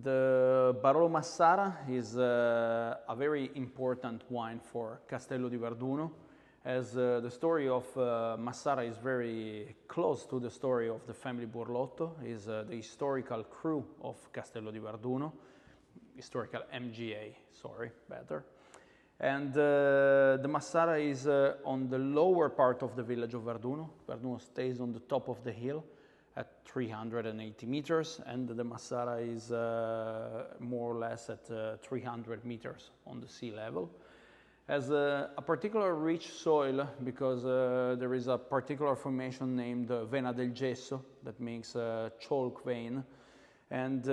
The Barolo Massara is a very important wine for Castello di Verduno, as the story of Massara is very close to the story of the family Burlotto. Is the historical cru of Castello di Verduno, historical MGA, sorry, better. And the Massara is on the lower part of the village of Verduno. Verduno stays on the top of the hill at 380 meters, and the Massara is more or less at 300 meters on the sea level. Has a particular rich soil because there is a particular formation named Vena del gesso that makes chalk vein, and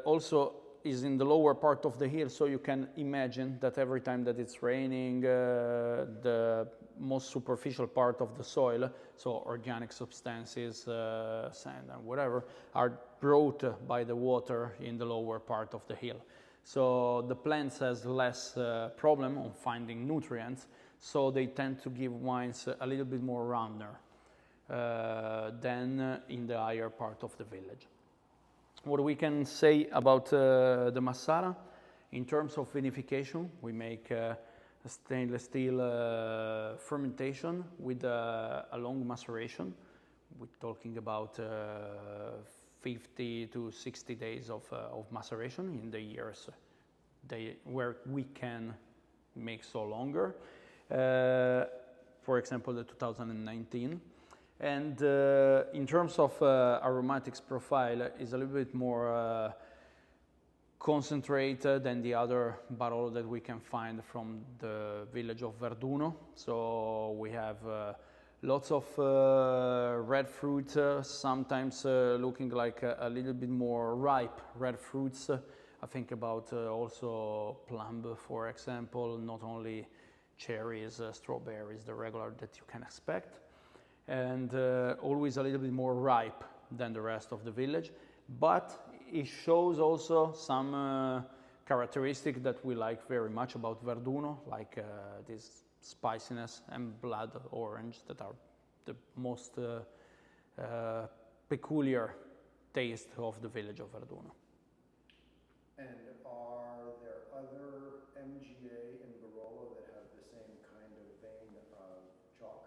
also is in the lower part of the hill, so you can imagine that every time that it's raining, the most superficial part of the soil, so organic substances, sand and whatever, are brought by the water in the lower part of the hill. So the plants has less problem on finding nutrients, so they tend to give wines a little bit more rounder than in the higher part of the village. What we can say about the Massara, in terms of vinification, we make a stainless steel fermentation with a long maceration. We're talking about 50 to 60 days of maceration in the years where we can make so longer. For example, the 2019. And in terms of aromatics profile, is a little bit more concentrated than the other Barolo that we can find from the village of Verduno. So we have lots of red fruit, sometimes looking like a little bit more ripe red fruits. I think about also plum, for example, not only cherries, strawberries, the regular that you can expect. And always a little bit more ripe than the rest of the village, but it shows also some characteristic that we like very much about Verduno, like this spiciness and blood orange that are the most peculiar taste of the village of Verduno. And are there other MGA in Barolo that have the same kind of vein of chalk?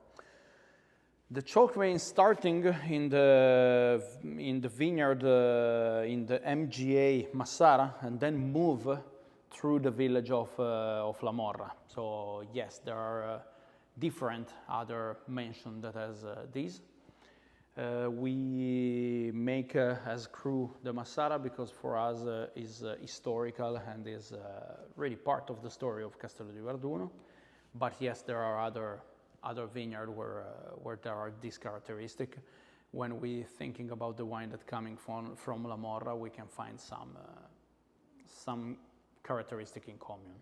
The chalk vein starting in the vineyard in the MGA Massara, and then move through the village of La Morra. So yes, there are different other mention that has these. We make as cru the Massara because for us is historical and is really part of the story of Castello di Verduno. But yes, there are other vineyard where there are this characteristic. When we thinking about the wine that coming from La Morra, we can find some characteristic in common.